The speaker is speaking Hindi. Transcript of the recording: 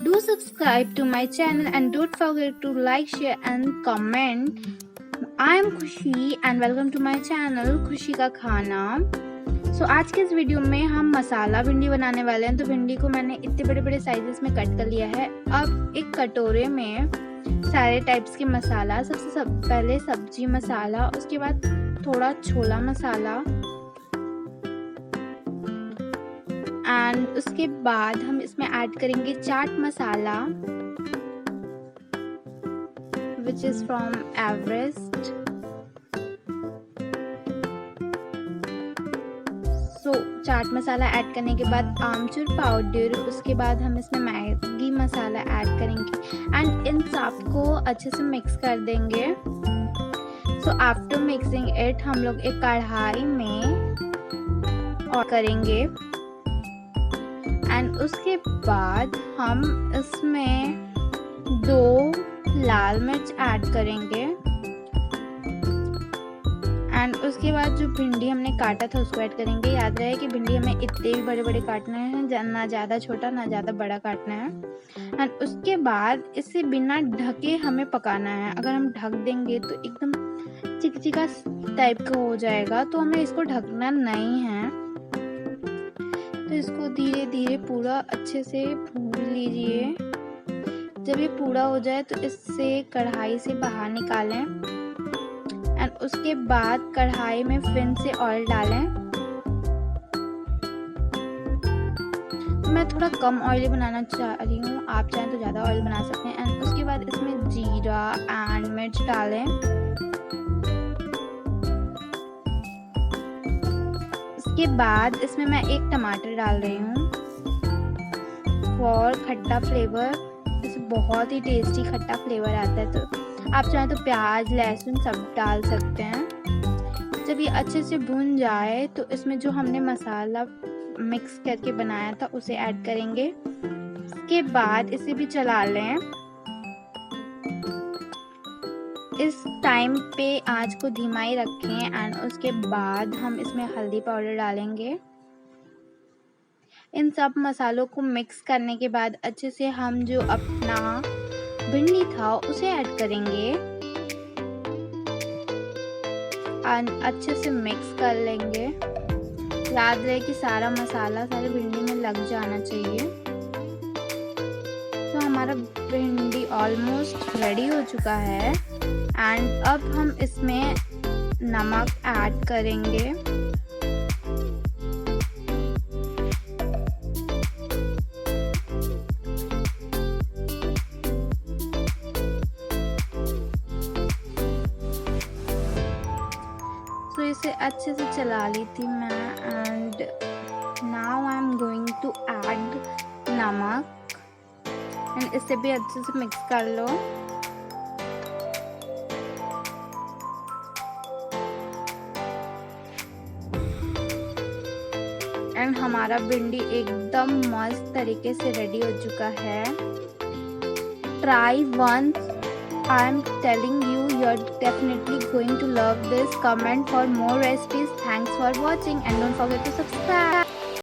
Do subscribe to my channel and don't forget to like, share and comment. I am Khushi and welcome to my channel खुशी का खाना। आज के इस वीडियो में हम मसाला भिंडी बनाने वाले हैं। तो भिंडी को मैंने इतने बड़े बड़े साइजेस में कट कर लिया है। अब एक कटोरे में सारे टाइप्स के मसाला, पहले सब्जी मसाला, उसके बाद थोड़ा छोला मसाला एंड उसके बाद हम इसमें ऐड करेंगे chaat masala which is from Everest. Chaat masala add करने के बाद आमचूर पाउडर, उसके बाद हम इसमें मैगी मसाला ऐड करेंगे एंड इन सब को अच्छे से मिक्स कर देंगे। आफ्टर मिक्सिंग इट हम लोग एक कढ़ाई में और करेंगे एंड उसके बाद हम इसमें 2 लाल मिर्च ऐड करेंगे एंड उसके बाद जो भिंडी हमने काटा था उसको ऐड करेंगे। याद रहे कि भिंडी हमें इतने भी बड़े बड़े काटने हैं, ना ज़्यादा छोटा ना ज़्यादा बड़ा काटना है। एंड उसके बाद इसे बिना ढके हमें पकाना है। अगर हम ढक देंगे तो एकदम चिकचिका टाइप का हो जाएगा, तो हमें इसको ढकना नहीं है। तो इसको धीरे धीरे पूरा अच्छे से भून लीजिए। जब ये पूरा हो जाए तो इससे कढ़ाई से बाहर निकालें एंड उसके बाद कढ़ाई में फिर से ऑयल डालें। मैं थोड़ा कम ऑयली बनाना चाह रही हूँ, आप चाहें तो ज़्यादा ऑयल बना सकते हैं। एंड उसके बाद इसमें जीरा एंड मिर्च डालें। उसके बाद इसमें मैं एक टमाटर डाल रही हूँ फॉर खट्टा फ्लेवर। इससे बहुत ही टेस्टी खट्टा फ्लेवर आता है। तो आप चाहें तो प्याज लहसुन सब डाल सकते हैं। जब ये अच्छे से भून जाए तो इसमें जो हमने मसाला मिक्स करके बनाया था उसे ऐड करेंगे। इसके बाद इसे भी चला लें। इस टाइम पे आंच को धीमा ही रखें एंड उसके बाद हम इसमें हल्दी पाउडर डालेंगे। इन सब मसालों को मिक्स करने के बाद अच्छे से हम जो अपना भिंडी था उसे ऐड करेंगे और अच्छे से मिक्स कर लेंगे। याद रहे कि सारा मसाला सारी भिंडी में लग जाना चाहिए। तो हमारा भिंडी ऑलमोस्ट रेडी हो चुका है एंड अब हम इसमें नमक ऐड करेंगे। तो इसे अच्छे से चला ली थी मैं and now I am going to add नमक एंड इसे भी अच्छे से मिक्स कर लो। एंड हमारा भिंडी एकदम मस्त तरीके से रेडी हो चुका है। Try once, I am telling you, you're definitely going to love this. Comment for more recipes. Thanks for watching and don't forget to subscribe.